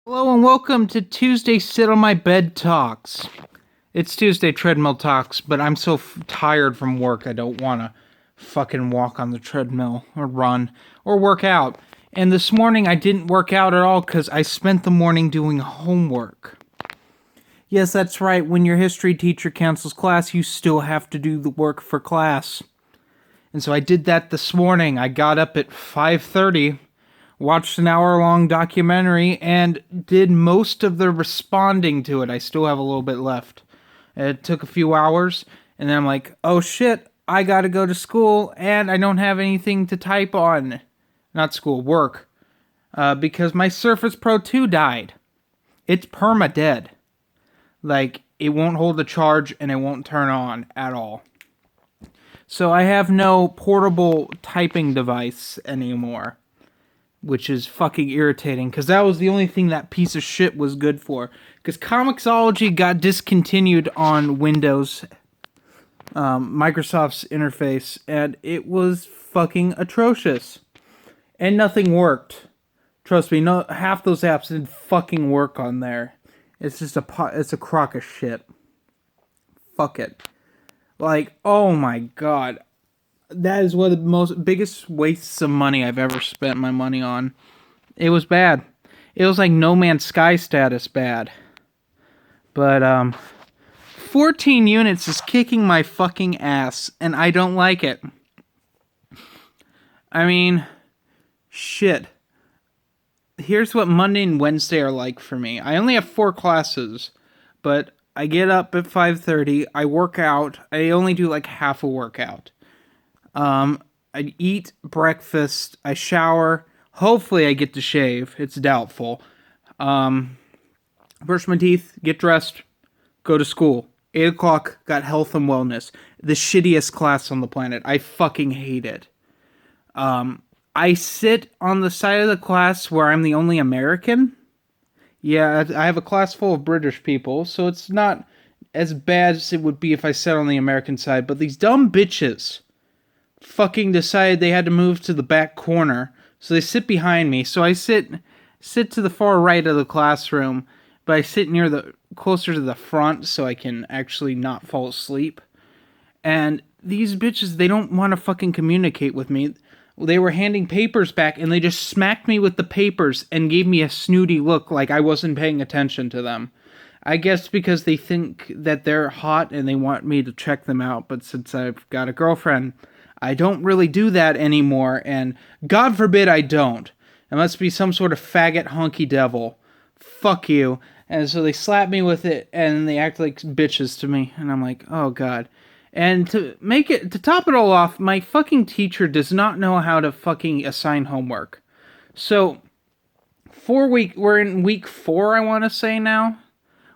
Hello and welcome to Tuesday Sit on My Bed Talks. It's Tuesday Treadmill Talks, but I'm so tired from work I don't want to fucking walk on the treadmill or run or work out. And this morning I didn't work out at all because I spent the morning doing homework. Yes, that's right. When your history teacher cancels class, you still have to do the work for class. And so I did that this morning. I got up at 5:30. Watched an hour-long documentary and did most of the responding to it. I still have a little bit left. It took a few hours, and then I'm like, oh shit, I gotta go to school, and I don't have anything to type on. Not school, work. Because my Surface Pro 2 died. It's perma-dead. Like, it won't hold the charge, and it won't turn on at all. So I have no portable typing device anymore, which is fucking irritating, because that was the only thing that piece of shit was good for. Because Comixology got discontinued on Windows, Microsoft's interface, and it was fucking atrocious. And nothing worked. Trust me, no, half those apps didn't fucking work on there. It's just it's a crock of shit. Fuck it. Like, oh my god. That is one of the biggest wastes of money I've ever spent my money on. It was bad. It was like No Man's Sky status bad. But 14 units is kicking my fucking ass, and I don't like it. I mean, shit. Here's what Monday and Wednesday are like for me. I only have 4 classes, but I get up at 5:30, I work out. I only do like half a workout. I eat breakfast, I shower, hopefully I get to shave, it's doubtful. Brush my teeth, get dressed, go to school. 8 o'clock, got health and wellness. The shittiest class on the planet. I fucking hate it. I sit on the side of the class where I'm the only American. Yeah, I have a class full of British people, so it's not as bad as it would be if I sat on the American side, but these dumb bitches fucking decided they had to move to the back corner, so they sit behind me. So I sit to the far right of the classroom, but I sit closer to the front so I can actually not fall asleep. And these bitches, they don't want to fucking communicate with me. They were handing papers back, and they just smacked me with the papers and gave me a snooty look like I wasn't paying attention to them. I guess because they think that they're hot and they want me to check them out, but since I've got a girlfriend, I don't really do that anymore, and God forbid I don't. It must be some sort of faggot honky devil. Fuck you. And so they slap me with it, and they act like bitches to me, and I'm like, oh god. And to top it all off, my fucking teacher does not know how to fucking assign homework. So, we're in week 4, I want to say now.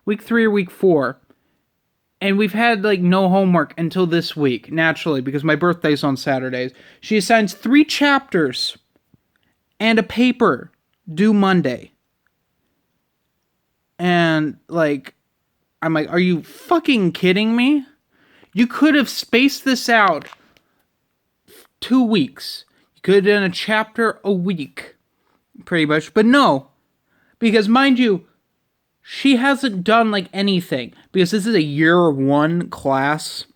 Week 3 or week 4. And we've had, like, no homework until this week, naturally, because my birthday's on Saturdays. She assigns 3 chapters and a paper due Monday. And, like, I'm like, are you fucking kidding me? You could have spaced this out 2 weeks. You could have done a chapter a week, pretty much. But no, because mind you, she hasn't done, like, anything. Because this is a year 1 class.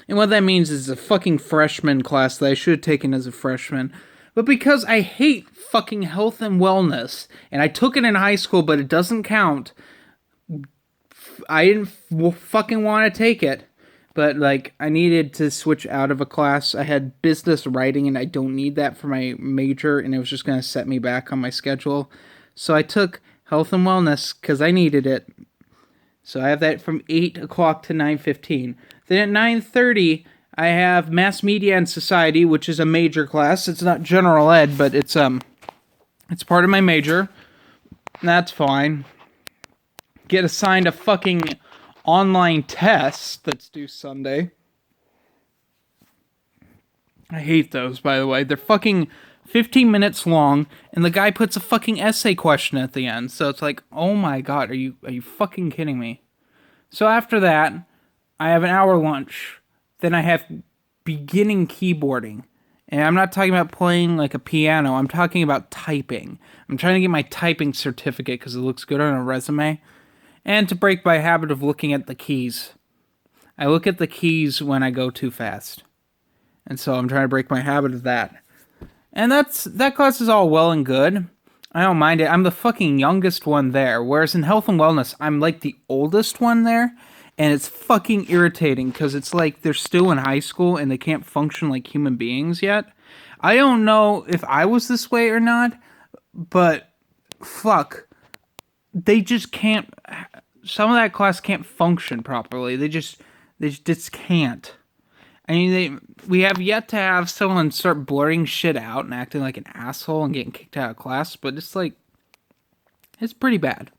And what that means is a fucking freshman class that I should have taken as a freshman. But because I hate fucking health and wellness, and I took it in high school, but it doesn't count, I didn't fucking want to take it. But, like, I needed to switch out of a class. I had business writing, and I don't need that for my major, and it was just going to set me back on my schedule. So I took health and wellness because I needed it. So I have that from 8 o'clock to 9:15. Then at 9:30, I have mass media and society, which is a major class. It's not general ed, but it's part of my major. That's fine. Get assigned a fucking online test that's due Sunday. I hate those, by the way. They're fucking 15 minutes long, and the guy puts a fucking essay question at the end. So it's like, oh my god, are you fucking kidding me? So after that, I have an hour lunch. Then I have beginning keyboarding. And I'm not talking about playing like a piano. I'm talking about typing. I'm trying to get my typing certificate because it looks good on a resume. And to break my habit of looking at the keys. I look at the keys when I go too fast. And so I'm trying to break my habit of that. And that class is all well and good. I don't mind it. I'm the fucking youngest one there. Whereas in health and wellness, I'm like the oldest one there. And it's fucking irritating because it's like they're still in high school and they can't function like human beings yet. I don't know if I was this way or not, but fuck. They just can't. Some of that class can't function properly. They just can't. I mean, we have yet to have someone start blurting shit out and acting like an asshole and getting kicked out of class, but it's like, it's pretty bad.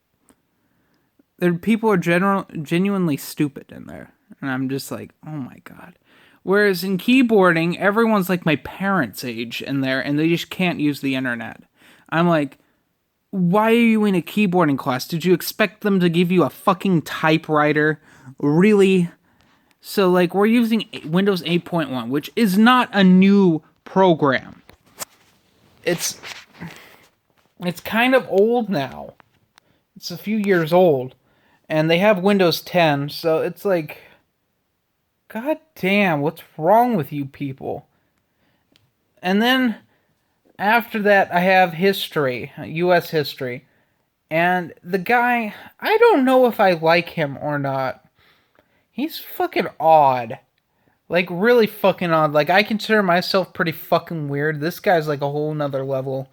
People are genuinely stupid in there, and I'm just like, oh my god. Whereas in keyboarding, everyone's like my parents' age in there, and they just can't use the internet. I'm like, why are you in a keyboarding class? Did you expect them to give you a fucking typewriter? Really? So, like, we're using Windows 8.1, which is not a new program. It's kind of old now. It's a few years old. And they have Windows 10, so it's like, god damn, what's wrong with you people? And then, after that, I have history, U.S. history. And the guy, I don't know if I like him or not. He's fucking odd. Like, really fucking odd. Like, I consider myself pretty fucking weird. This guy's like a whole nother level.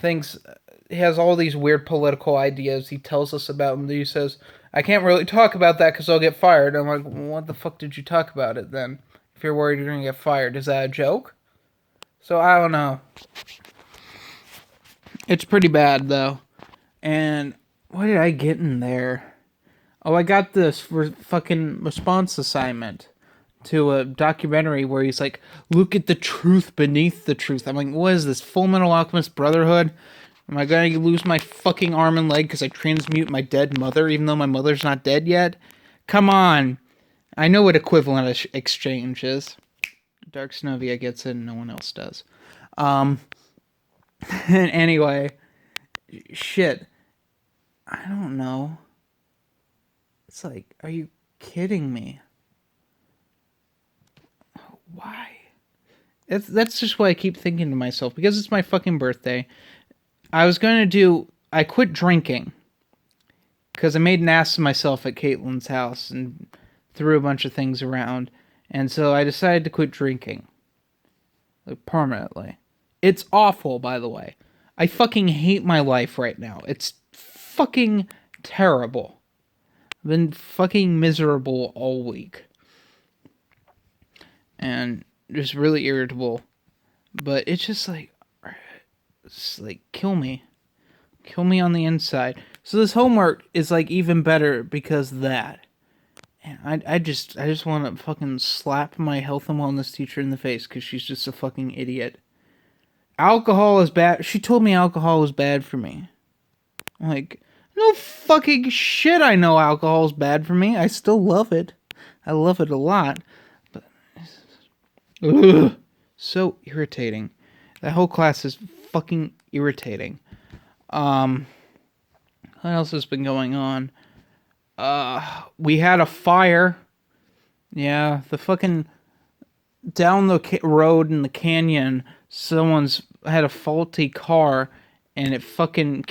He has all these weird political ideas he tells us about, and he says, I can't really talk about that because I'll get fired. I'm like, well, what the fuck did you talk about it then? If you're worried you're gonna get fired, is that a joke? So, I don't know. It's pretty bad, though. And what did I get in there? Oh, I got this for fucking response assignment to a documentary where he's like, look at the truth beneath the truth. I'm like, what is this, Full Metal Alchemist Brotherhood? Am I gonna lose my fucking arm and leg because I transmute my dead mother even though my mother's not dead yet? Come on. I know what equivalent exchange is. Dark Synovia gets it and no one else does. Anyway, shit. I don't know. It's like, are you kidding me? Why? That's just what I keep thinking to myself. Because it's my fucking birthday. I quit drinking. Because I made an ass of myself at Caitlin's house and threw a bunch of things around. And so I decided to quit drinking. Like, permanently. It's awful, by the way. I fucking hate my life right now. It's fucking terrible. I've been fucking miserable all week. And just really irritable. But it's just like, kill me. Kill me on the inside. So this homework is like even better because of that. And I just want to fucking slap my health and wellness teacher in the face because she's just a fucking idiot. Alcohol is bad. She told me alcohol was bad for me. I'm like, no fucking shit, I know alcohol is bad for me. I still love it. I love it a lot. But, ugh, so irritating. That whole class is fucking irritating. What else has been going on? We had a fire. Yeah, the fucking down the road in the canyon, someone's had a faulty car, and it fucking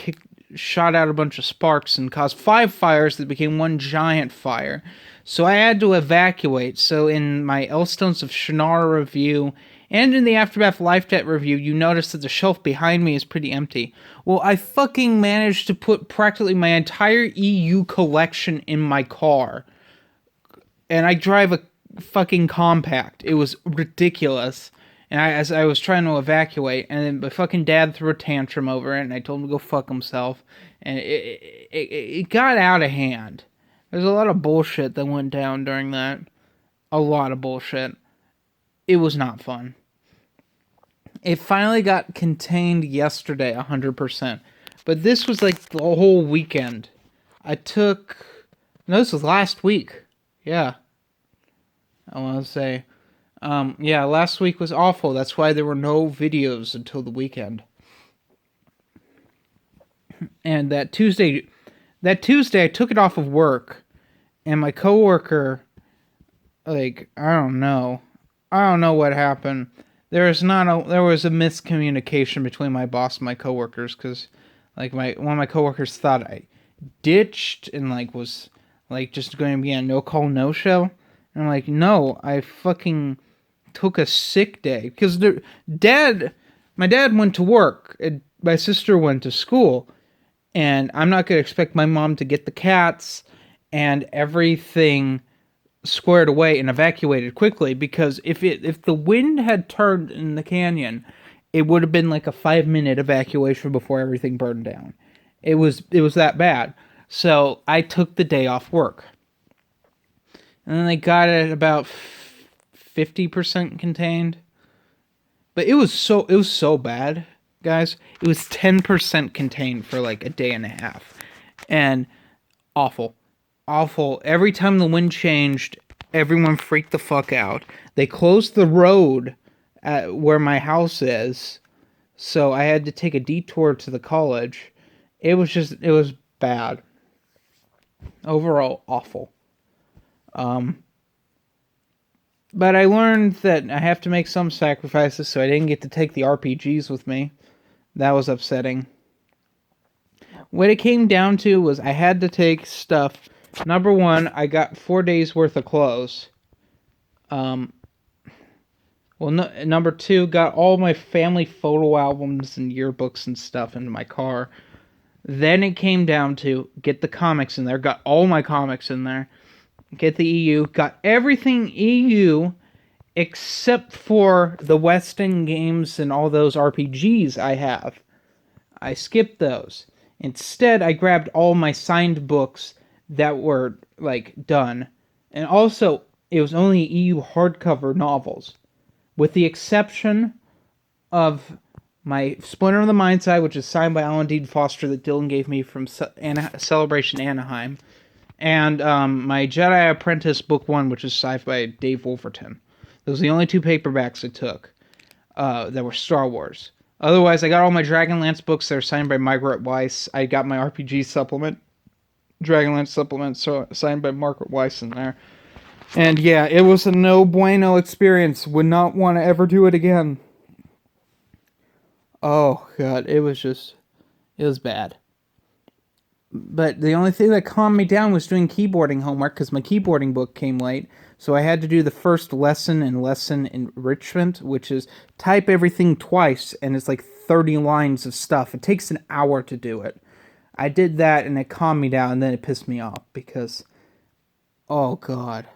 shot out a bunch of sparks and caused 5 fires that became one giant fire. So I had to evacuate. So in my Elstones of Shannara review and in the Aftermath Life Debt review, you notice that the shelf behind me is pretty empty. Well, I fucking managed to put practically my entire EU collection in my car. And I drive a fucking compact. It was ridiculous. And as I was trying to evacuate, and then my fucking dad threw a tantrum over it, and I told him to go fuck himself. And it got out of hand. There's a lot of bullshit that went down during that. A lot of bullshit. It was not fun. It finally got contained yesterday, 100%. But this was like the whole weekend. No, this was last week. Yeah. I want to say. Yeah, last week was awful. That's why there were no videos until the weekend. And that Tuesday I took it off of work, and my coworker, like, I don't know what happened. There was a miscommunication between my boss and my coworkers because, like, one of my coworkers thought I ditched and like was like just going to be a no call no show. And I'm like, no, I fucking took a sick day because my dad went to work, and my sister went to school, and I'm not going to expect my mom to get the cats and everything squared away and evacuated quickly, because if the wind had turned in the canyon, it would have been like a 5-minute evacuation before everything burned down. It was that bad. So I took the day off work. And then they got it about 50% contained. But it was so bad, guys. It was 10% contained for like a day and a half. And awful. Awful. Every time the wind changed, everyone freaked the fuck out. They closed the road at where my house is, so I had to take a detour to the college. It was bad. Overall, awful. Um, but I learned that I have to make some sacrifices, so I didn't get to take the RPGs with me. That was upsetting. What it came down to was I had to take stuff. Number one, I got 4 days worth of clothes. Um, well, no, number two, got all my family photo albums and yearbooks and stuff into my car. Then it came down to get the comics in there. Got all my comics in there. Get the EU. Got everything EU except for the West End games and all those RPGs I have. I skipped those. Instead, I grabbed all my signed books that were, like, done. And also, it was only EU hardcover novels, with the exception of my Splinter of the Mindside, which is signed by Alan Dean Foster that Dylan gave me from Celebration Anaheim, and my Jedi Apprentice Book 1, which is signed by Dave Wolverton. Those are the only two paperbacks I took that were Star Wars. Otherwise, I got all my Dragonlance books that are signed by Margaret Weiss. I got my RPG supplement, Dragonlance supplement, so signed by Margaret Weiss in there. And yeah, it was a no bueno experience. Would not want to ever do it again. Oh god, it was bad. But the only thing that calmed me down was doing keyboarding homework, because my keyboarding book came late. So I had to do the first lesson in lesson enrichment, which is type everything twice, and it's like 30 lines of stuff. It takes an hour to do it. I did that, and it calmed me down, and then it pissed me off, because, oh god,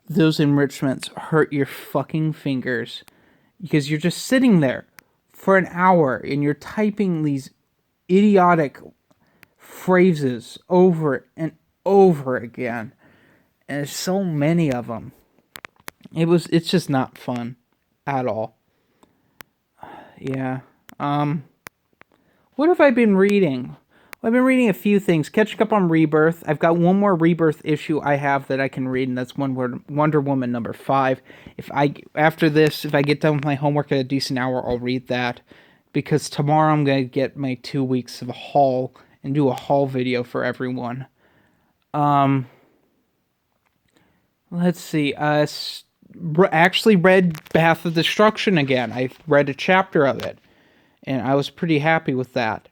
those enrichments hurt your fucking fingers, because you're just sitting there for an hour, and you're typing these idiotic phrases over and over again, and there's so many of them. It's just not fun at all. Yeah. What have I been reading? Well, I've been reading a few things. Catching up on Rebirth. I've got one more Rebirth issue I have that I can read, and that's Wonder Woman number 5. After this, if I get done with my homework at a decent hour, I'll read that, because tomorrow I'm gonna get my 2 weeks of a haul and do a haul video for everyone. Let's see. Actually read Path of Destruction again. I read a chapter of it, and I was pretty happy with that.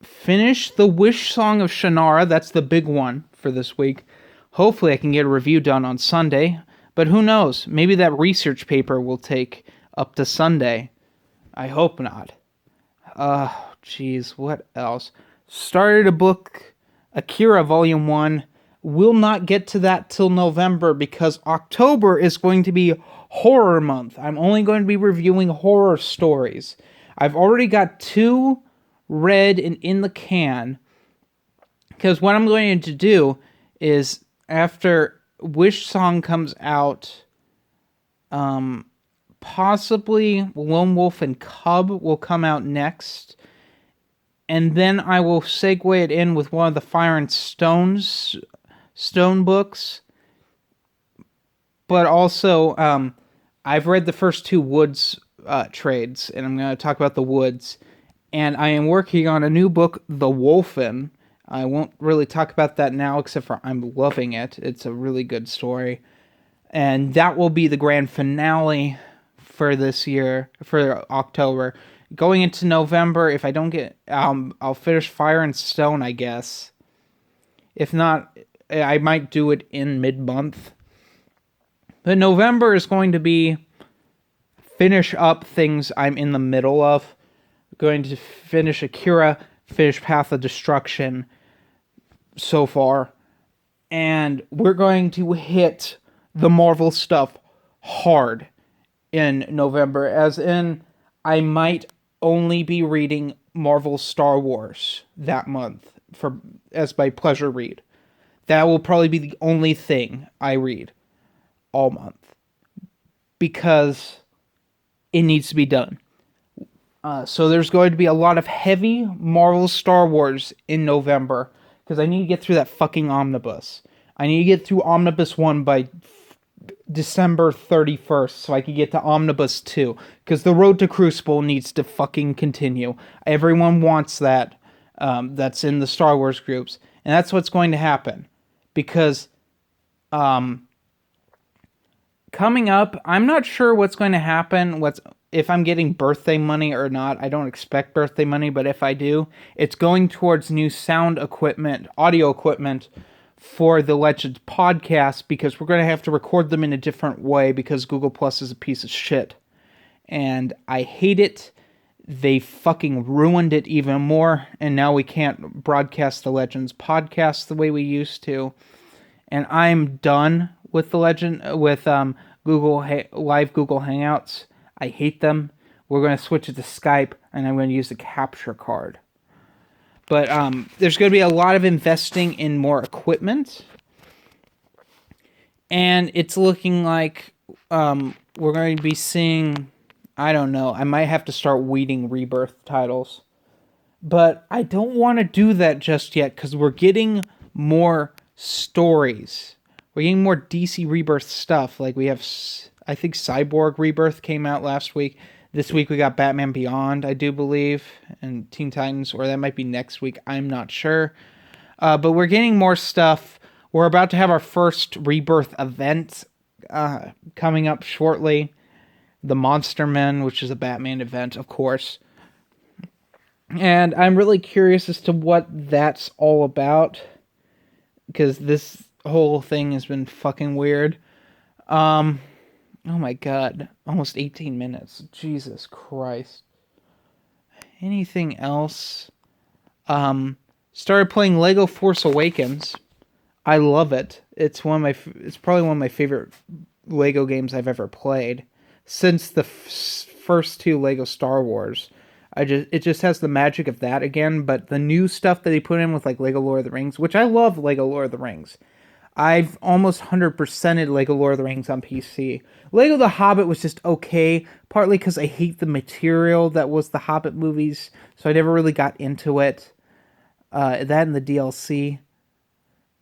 Finished the Wish Song of Shannara. That's the big one for this week. Hopefully I can get a review done on Sunday, but who knows? Maybe that research paper will take up to Sunday. I hope not. Jeez, what else? Started a book, Akira Volume 1. Will not get to that till November, because October is going to be horror month. I'm only going to be reviewing horror stories. I've already got 2 read and in the can, because what I'm going to do is, after Wish Song comes out, possibly Lone Wolf and Cub will come out next, and then I will segue it in with one of the Fire and Stone books, But also, I've read the first two Woods trades, and I'm going to talk about the Woods. And I am working on a new book, The Wolfen. I won't really talk about that now, except for I'm loving it. It's a really good story. And that will be the grand finale for this year, for October. Going into November, if I don't get, I'll finish Fire and Stone, I guess. If not, I might do it in mid-month. But November is going to be finish up things I'm in the middle of. Going to finish Akira, finish Path of Destruction so far. And we're going to hit the Marvel stuff hard in November. As in, I might only be reading Marvel Star Wars that month as my pleasure read. That will probably be the only thing I read all month. Because it needs to be done. So there's going to be a lot of heavy Marvel Star Wars in November, because I need to get through that fucking omnibus. I need to get through Omnibus 1 by December 31st, so I can get to Omnibus 2, because the road to Crucible needs to fucking continue. Everyone wants that, that's in the Star Wars groups, and that's what's going to happen, because, coming up, I'm not sure what's going to happen, if I'm getting birthday money or not. I don't expect birthday money, but if I do, it's going towards new sound equipment, audio equipment for the Legends podcast, because we're going to have to record them in a different way because Google Plus is a piece of shit. And I hate it. They fucking ruined it even more, and now we can't broadcast the Legends podcast the way we used to. And I'm done with Google Live Google Hangouts. I hate them. We're going to switch it to Skype, and I'm going to use the capture card. But there's going to be a lot of investing in more equipment. And it's looking like we're going to be seeing, I don't know, I might have to start weeding Rebirth titles. But I don't want to do that just yet, because we're getting more stories. We're getting more DC Rebirth stuff. Like we have, I think Cyborg Rebirth came out last week. This week we got Batman Beyond, I do believe, and Teen Titans, or that might be next week. I'm not sure. But we're getting more stuff. We're about to have our first Rebirth event coming up shortly. The Monster Men, which is a Batman event, of course. And I'm really curious as to what that's all about, because this whole thing has been fucking weird. Oh my god, almost 18 minutes. Jesus Christ. Anything else? Started playing Lego Force Awakens. I love it. It's probably one of my favorite Lego games I've ever played since the first two Lego Star Wars. It just has the magic of that again, but the new stuff that they put in with like Lego Lord of the Rings, which I love Lego Lord of the Rings. I've almost 100%ed Lego Lord of the Rings on PC. Lego The Hobbit was just okay, partly because I hate the material that was the Hobbit movies, so I never really got into it. That and the DLC.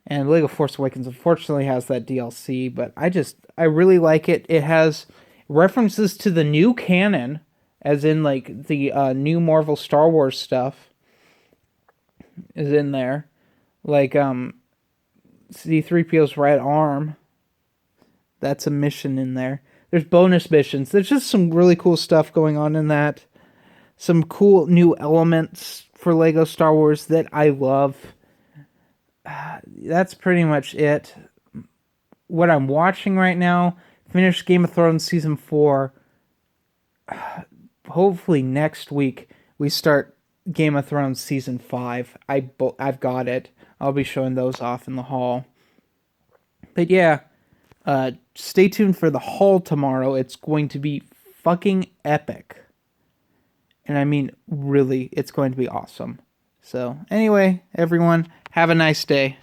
And Lego Force Awakens unfortunately has that DLC, but I really like it. It has references to the new canon, as in like the new Marvel Star Wars stuff is in there. Like, C-3PO's right arm. That's a mission in there. There's bonus missions. There's just some really cool stuff going on in that. Some cool new elements for Lego Star Wars that I love. That's pretty much it. What I'm watching right now, finished Game of Thrones Season 4. Hopefully next week we start Game of Thrones Season 5. I've got it. I'll be showing those off in the hall. But yeah, stay tuned for the hall tomorrow. It's going to be fucking epic. And I mean, really, it's going to be awesome. So anyway, everyone, have a nice day.